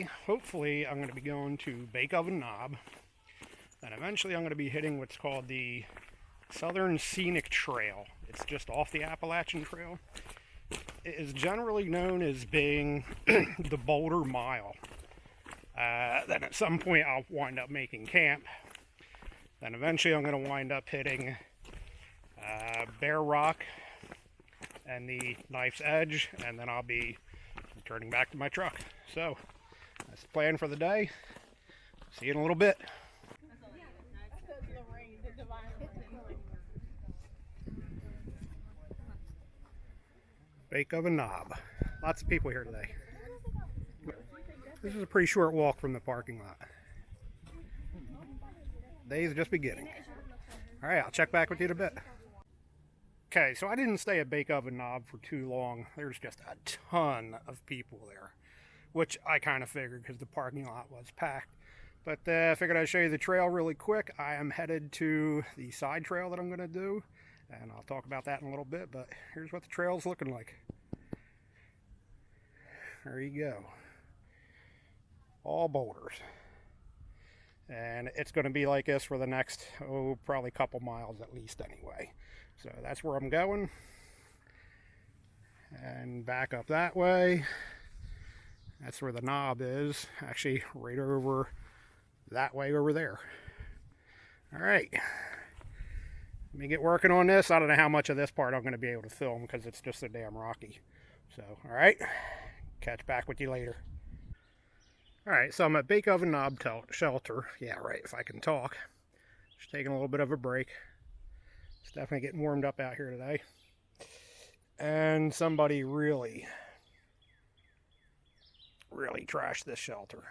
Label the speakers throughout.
Speaker 1: today, hopefully, I'm going to be going to Bake Oven Knob, and eventually I'm going to be hitting what's called the Southern Scenic Trail. It's just off the Appalachian Trail. It is generally known as being the Boulder Mile. Then at some point I'll wind up making camp. Then eventually I'm going to wind up hitting Bear Rock and the Knife's Edge, and then I'll be returning back to my truck. So that's the plan for the day. See you in a little bit. Bake Oven Knob. Lots of people here today. This is a pretty short walk from the parking lot. Day's just beginning. Alright, I'll check back with you in a bit. Okay, so I didn't stay at Bake Oven Knob for too long. There's just a ton of people there, which I kind of figured because the parking lot was packed. But I figured I'd show you the trail really quick. I am headed to the side trail that I'm going to do, and I'll talk about that in a little bit, but here's what the trail's looking like. There you go. All boulders. And it's going to be like this for the next, probably a couple miles at least anyway. So that's where I'm going. And back up that way. That's where the knob is. Actually, right over that way over there. Alright. Let me get working on this. I don't know how much of this part I'm going to be able to film because it's just so damn rocky. So, alright. Catch back with you later. Alright, so I'm at Bake Oven Knob Shelter. Yeah, right, if I can talk. Just taking a little bit of a break. It's definitely getting warmed up out here today. And somebody really trashed this shelter.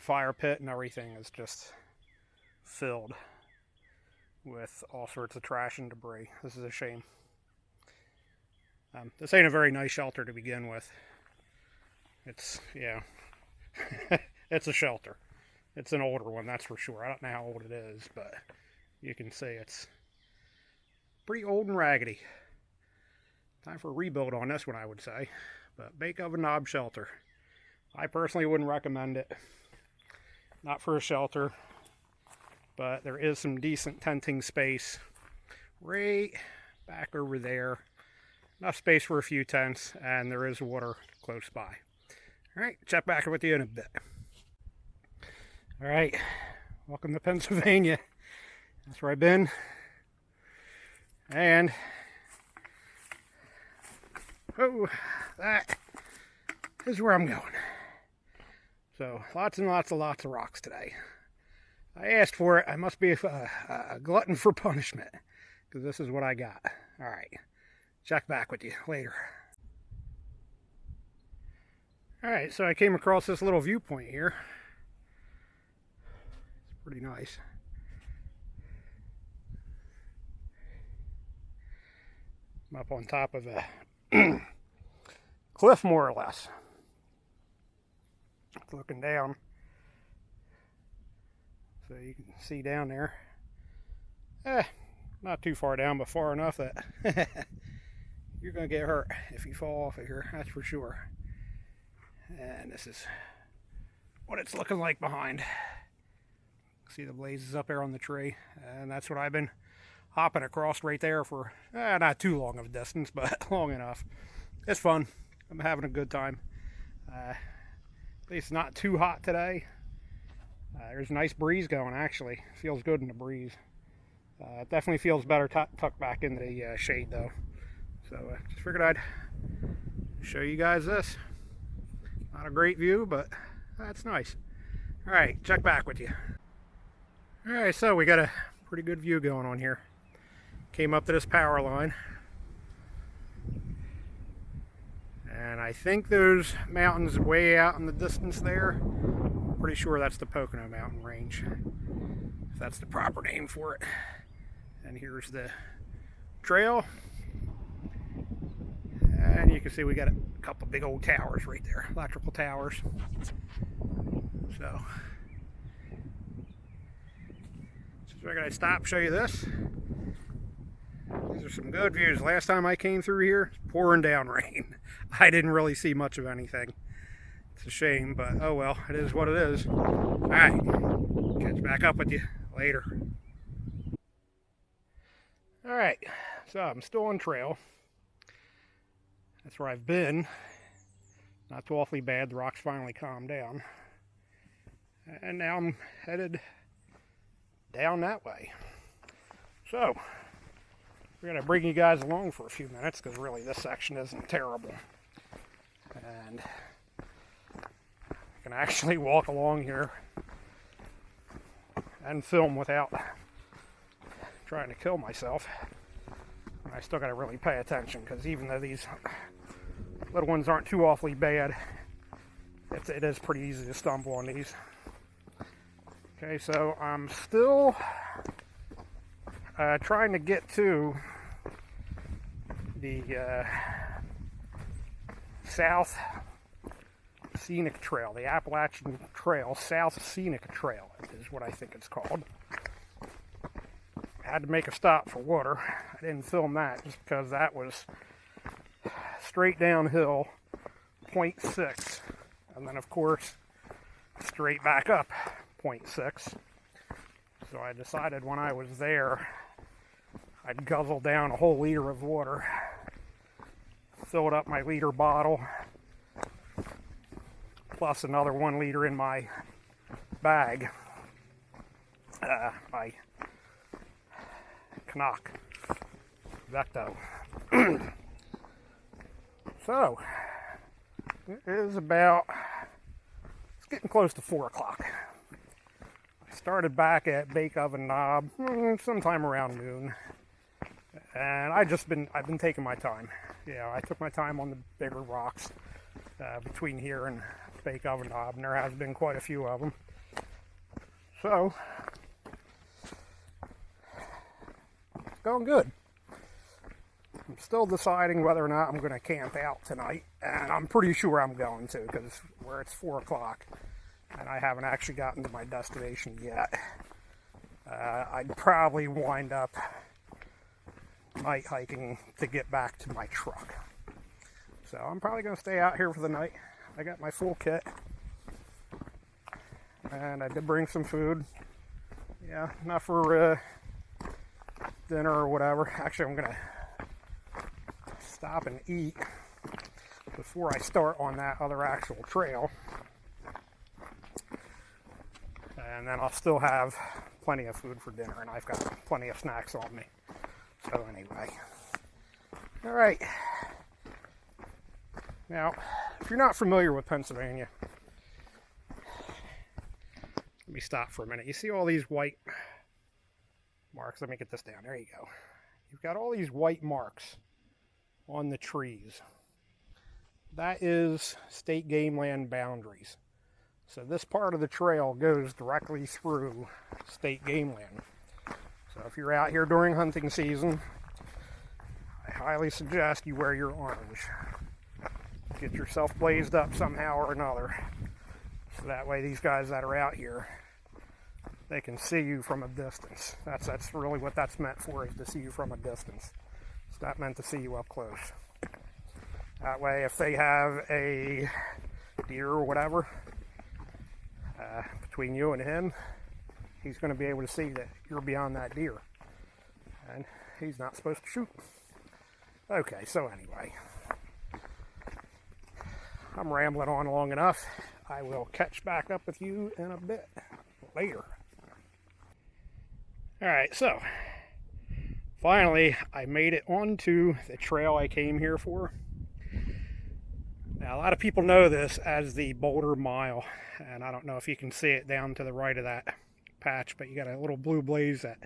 Speaker 1: Fire pit and everything is just filled with all sorts of trash and debris. This is a shame. This ain't a very nice shelter to begin with. It's, yeah, it's a shelter. It's an older one, that's for sure. I don't know how old it is, but you can see it's pretty old and raggedy. Time for a rebuild on this one, I would say. But Bake Oven Knob Shelter. I personally wouldn't recommend it. Not for a shelter, but there is some decent tenting space right back over there. Enough space for a few tents, and there is water close by. Alright, check back with you in a bit. Alright, welcome to Pennsylvania. That's where I've been. And, that is where I'm going. So, lots and lots of rocks today. I asked for it. I must be a glutton for punishment, because this is what I got. Alright, check back with you later. Alright, so I came across this little viewpoint here. It's pretty nice. I'm up on top of a cliff, more or less. Looking down. So you can see down there. Not too far down, but far enough that you're going to get hurt if you fall off of here, that's for sure. And this is what it's looking like behind. See the blazes up there on the tree, and that's what I've been hopping across right there for not too long of a distance, but long enough. It's fun. I'm having a good time. At least not too hot today. There's a nice breeze going, actually. Feels good in the breeze. It definitely feels better tucked back into the shade, though. So just figured I'd show you guys this. Not a great view, but that's nice. Alright, check back with you. Alright, so we got a pretty good view going on here. Came up to this power line. And I think those mountains way out in the distance there, I'm pretty sure that's the Pocono Mountain Range, if that's the proper name for it. And here's the trail. And you can see we got a couple big old towers right there, electrical towers. So, just figured I'd stop, show you this. These are some good views. Last time I came through here, it's pouring down rain. I didn't really see much of anything. It's a shame, but oh well, it is what it is. Alright, catch back up with you later. Alright, so I'm still on trail. That's where I've been. Not too awfully bad, the rocks finally calmed down. And now I'm headed down that way. So, we're going to bring you guys along for a few minutes, because really this section isn't terrible. And I can actually walk along here and film without trying to kill myself. And I still got to really pay attention, because even though these little ones aren't too awfully bad, it is pretty easy to stumble on these. Okay, so I'm still trying to get to the South Scenic Trail, the Appalachian Trail, South Scenic Trail is what I think it's called. I had to make a stop for water. I didn't film that just because that was straight downhill, 0.6, and then of course straight back up 0.6. So I decided when I was there I'd guzzle down a whole liter of water, filled up my liter bottle, plus another 1 liter in my bag, my Canuck Vecto. So, it is about, it's getting close to 4 o'clock. I started back at Bake Oven Knob sometime around noon. And I've been taking my time. Yeah, I took my time on the bigger rocks between here and Bake Oven Knob, and there has been quite a few of them. So, it's going good. I'm still deciding whether or not I'm going to camp out tonight, and I'm pretty sure I'm going to, because where it's 4 o'clock, and I haven't actually gotten to my destination yet. I'd probably wind up night hiking to get back to my truck. So I'm probably going to stay out here for the night. I got my full kit, and I did bring some food. Yeah, not for dinner or whatever. Actually, I'm going to stop and eat before I start on that other actual trail. And then I'll still have plenty of food for dinner, and I've got plenty of snacks on me. So anyway, all right. Now, if you're not familiar with Pennsylvania, let me stop for a minute. You see all these white marks? Let me get this down. There you go. You've got all these white marks on the trees. That is state game land boundaries. So this part of the trail goes directly through state game land. So if you're out here during hunting season, I highly suggest you wear your orange. Get yourself blazed up somehow or another. So that way these guys that are out here, they can see you from a distance. That's really what that's meant for, is to see you from a distance. It's not meant to see you up close. That way if they have a deer or whatever between you and him, he's going to be able to see that you're beyond that deer. And he's not supposed to shoot. Okay, so anyway, I'm rambling on long enough. I will catch back up with you in a bit later. Alright, so finally I made it onto the trail I came here for. Now a lot of people know this as the Boulder Mile, and I don't know if you can see it down to the right of that patch, but you got a little blue blaze that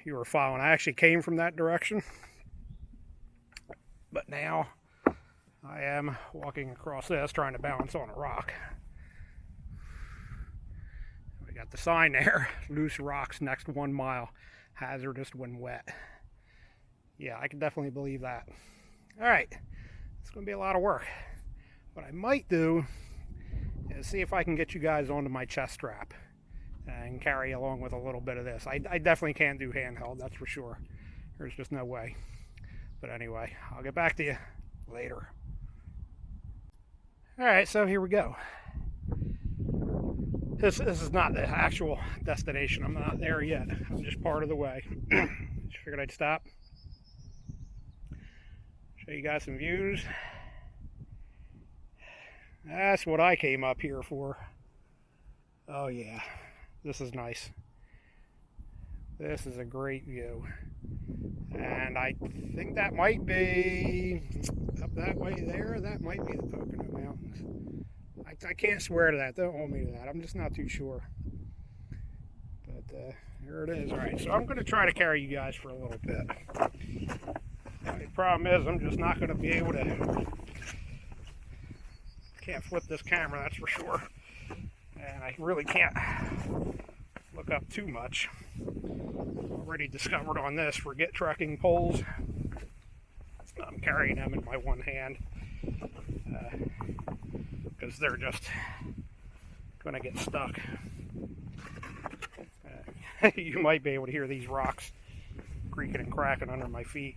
Speaker 1: you were following. I actually came from that direction, but now I am walking across this trying to balance on a rock. We got the sign there, loose rocks next 1 mile, hazardous when wet. Yeah, I can definitely believe that. Alright, it's going to be a lot of work. What I might do is see if I can get you guys onto my chest strap and carry along with a little bit of this. I definitely can't do handheld, that's for sure. There's just no way. But anyway, I'll get back to you later. Alright, so here we go. This is not the actual destination. I'm not there yet. I'm just part of the way. Just figured I'd stop. Show you guys some views. That's what I came up here for. Oh yeah, this is nice. This is a great view. And I think that might be up that way there. That might be the Pocono Mountains. I can't swear to that. Don't hold me to that. I'm just not too sure. But here it is. All right, so I'm going to try to carry you guys for a little bit. The problem is I'm just not going to be able to. Can't flip this camera, that's for sure. And I really can't look up too much. Already discovered on this, forget trekking poles. I'm carrying them in my one hand because they're just going to get stuck. You might be able to hear these rocks creaking and cracking under my feet.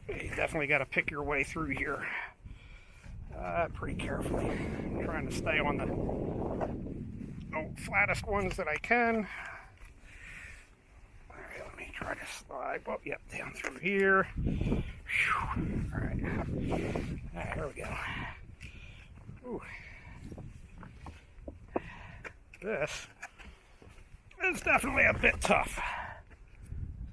Speaker 1: You definitely got to pick your way through here pretty carefully. I'm trying to stay on the flattest ones that I can. All right, let me try to slide. Oh, yep, down through here. Whew. All right, here we go. Ooh. This is definitely a bit tough.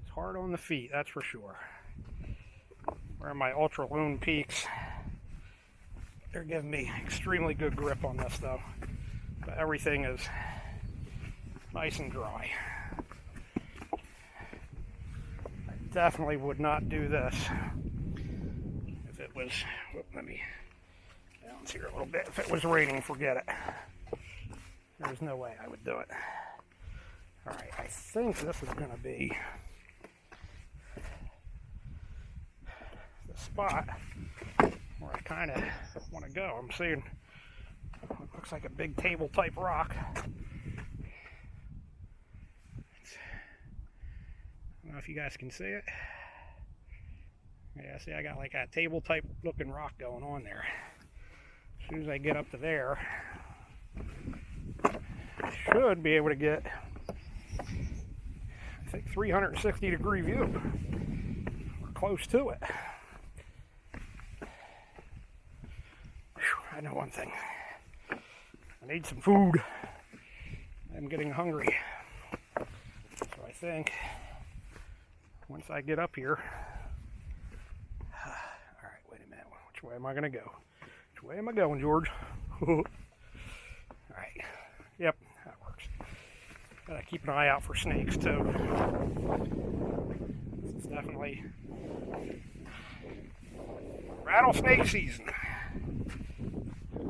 Speaker 1: It's hard on the feet, that's for sure. Wearing my Ultra Loon Peaks. They're giving me extremely good grip on this though. But everything is nice and dry. I definitely would not do this if it was, let me bounce here a little bit. If it was raining, forget it. There's no way I would do it. Alright, I think this is going to be the spot where I kind of want to go. I'm seeing what looks like a big table type rock. I don't know if you guys can see it. Yeah, see, I got like a table type looking rock going on there. As soon as I get up to there, I should be able to get, I think, 360 degree view. We're close to it. I know one thing. I need some food. I'm getting hungry. So I think once I get up here, all right, wait a minute. Which way am I going to go? Which way am I going, George? All right. Yep, that works. Gotta keep an eye out for snakes too. It's definitely rattlesnake season.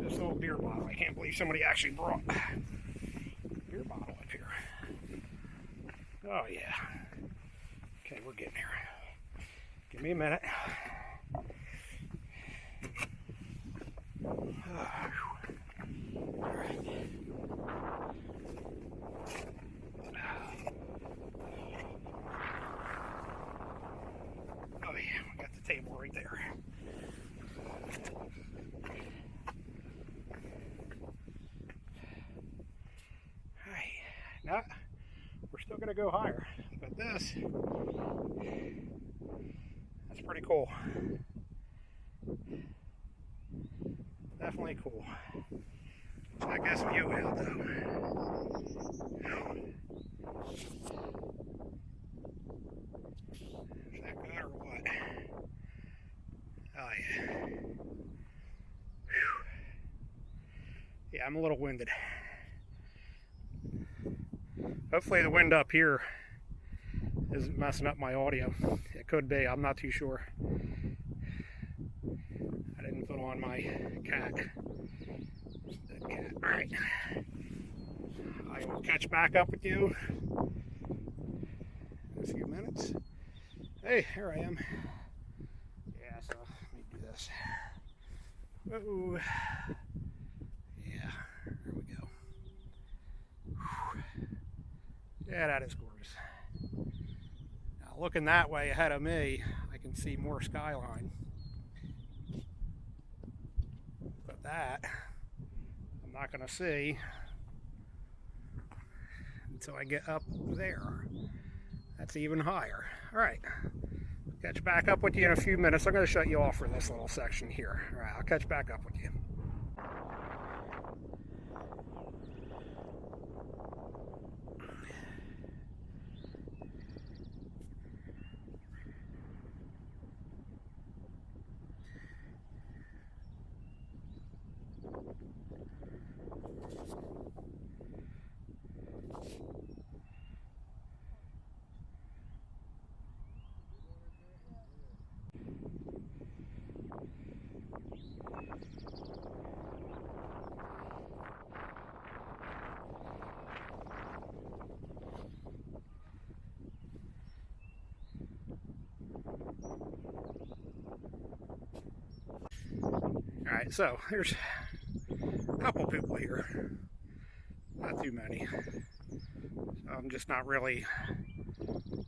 Speaker 1: This little beer bottle. I can't believe somebody actually brought a beer bottle up here. Oh yeah. Okay, we're getting here. Give me a minute. Oh yeah, we got the table right there. Now, we're still going to go higher, but that's pretty cool. Definitely cool. Check this view out though. Is that good or what? Oh yeah. Whew. Yeah, I'm a little winded. Hopefully the wind up here isn't messing up my audio. It could be, I'm not too sure. I didn't put on my cat. Alright. I will catch back up with you in a few minutes. Hey, here I am. Yeah, so let me do this. Whoa. Yeah, there we go. Yeah, that is gorgeous. Now, looking that way ahead of me, I can see more skyline. that I'm not going to see until I get up there. That's even higher. All right, catch back up with you in a few minutes. I'm going to shut you off for this little section here. All right, I'll catch back up with you. Alright, so there's a couple people here. Not too many. So I'm just not really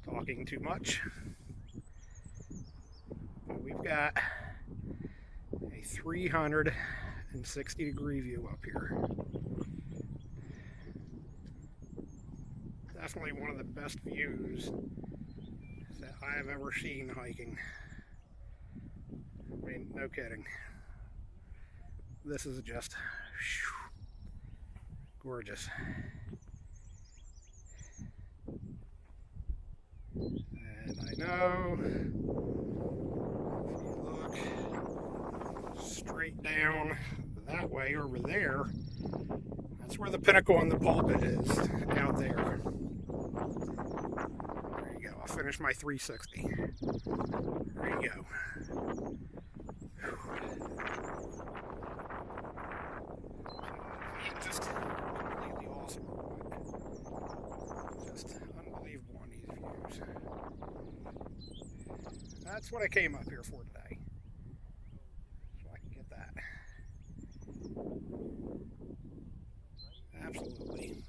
Speaker 1: talking too much. But we've got a 360-degree view up here. Definitely one of the best views that I have ever seen hiking. I mean, no kidding. This is just gorgeous. And I know if you look straight down that way over there, that's where the pinnacle on the pulpit is, out there. There you go. I'll finish my 360. There you go. Just completely awesome. Just unbelievable on these views. That's what I came up here for today. So I can get that. Absolutely.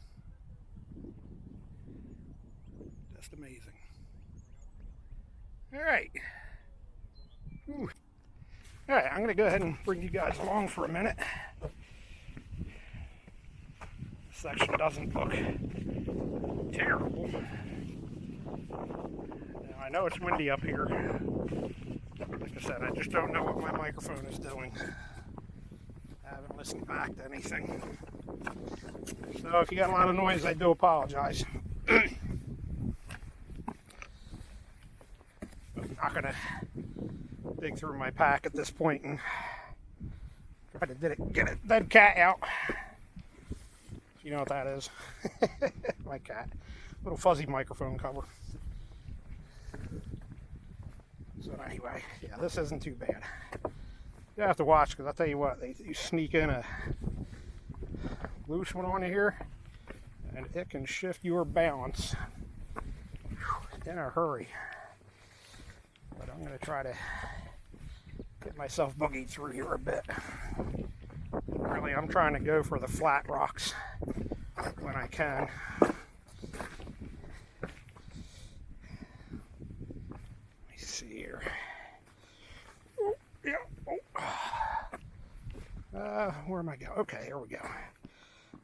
Speaker 1: Just amazing. Alright. Alright, I'm going to go ahead and bring you guys along for a minute. Section doesn't look terrible. Now, I know it's windy up here. Like I said, I just don't know what my microphone is doing. I haven't listened back to anything. So if you got a lot of noise, I do apologize. I'm not going to dig through my pack at this point and try to get a dead cat out. You know what that is. My cat. Little fuzzy microphone cover. So anyway, yeah, this isn't too bad. You have to watch, because I'll tell you what, you sneak in a loose one on here, and it can shift your balance in a hurry. But I'm going to try to get myself boogied through here a bit. Really, I'm trying to go for the flat rocks when I can. Let me see here. Oh, yeah. Oh. Where am I going? Okay, here we go.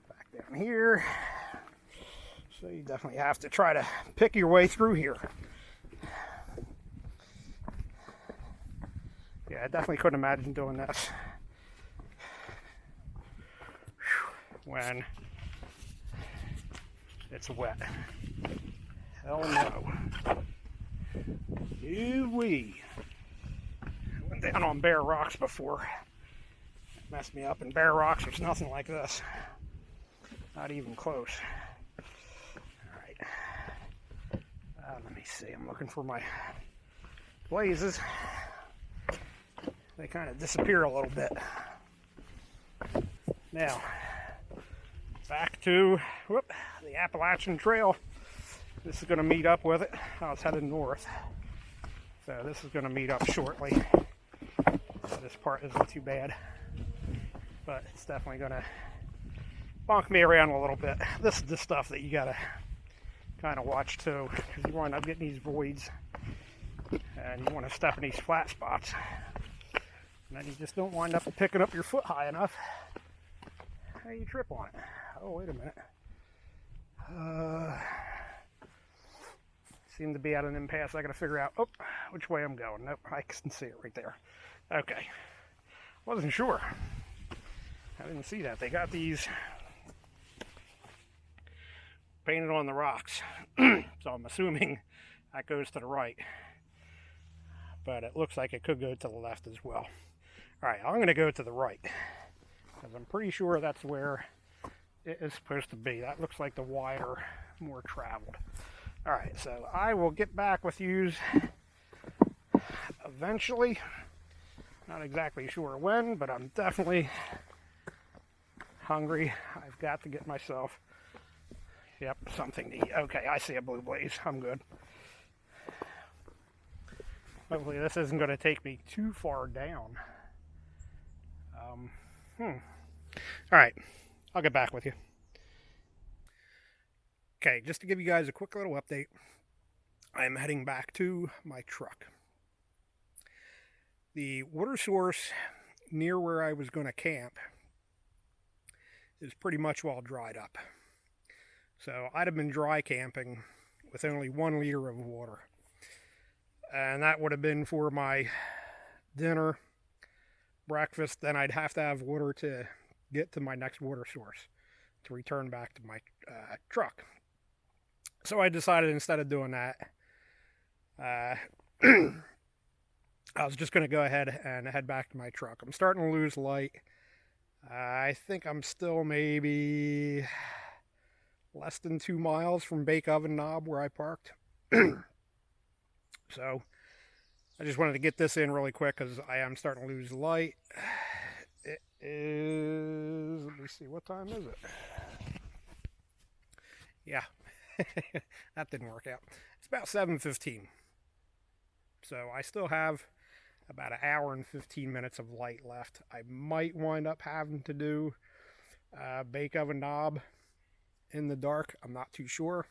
Speaker 1: Back down here. So you definitely have to try to pick your way through here. Yeah, I definitely couldn't imagine doing this when it's wet. Hell no. Ooh-wee. I went down on bare rocks before. It messed me up. In bare rocks, there's nothing like this. Not even close. Alright. Let me see. I'm looking for my blazes. They kind of disappear a little bit. Now, back to the Appalachian Trail. This is going to meet up with it. I was headed north. So this is going to meet up shortly. So this part isn't too bad. But it's definitely going to bonk me around a little bit. This is the stuff that you got to kind of watch too. Because you wind up getting these voids. And you want to step in these flat spots. And then you just don't wind up picking up your foot high enough. How you trip on it. Oh, wait a minute. Seem to be at an impasse. I gotta figure out, which way I'm going. Nope, I can see it right there. Okay. Wasn't sure. I didn't see that. They got these painted on the rocks. So I'm assuming that goes to the right. But it looks like it could go to the left as well. Alright, I'm going to go to the right. Because I'm pretty sure that's where it is supposed to be. That looks like the wider, more traveled. Alright, so I will get back with you eventually. Not exactly sure when, but I'm definitely hungry. I've got to get myself, something to eat. Okay, I see a blue blaze. I'm good. Hopefully this isn't going to take me too far down. Alright, I'll get back with you. Okay, just to give you guys a quick little update, I'm heading back to my truck. The water source near where I was going to camp is pretty much all dried up. So I'd have been dry camping with only 1 liter of water. And that would have been for my dinner, breakfast. Then I'd have to have water to get to my next water source to return back to my truck. So I decided instead of doing that, I was just going to go ahead and head back to my truck. I'm starting to lose light. I think I'm still maybe less than 2 miles from Bake Oven Knob where I parked. So I just wanted to get this in really quick because I am starting to lose light. It is, let me see, what time is it? Yeah, that didn't work out. It's about 7:15. So I still have about an hour and 15 minutes of light left. I might wind up having to do Bake Oven Knob in the dark. I'm not too sure.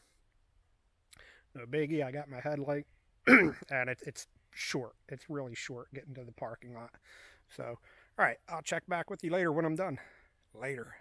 Speaker 1: No biggie, I got my headlight. And it's short. It's really short getting to the parking lot. So, alright, I'll check back with you later when I'm done. Later.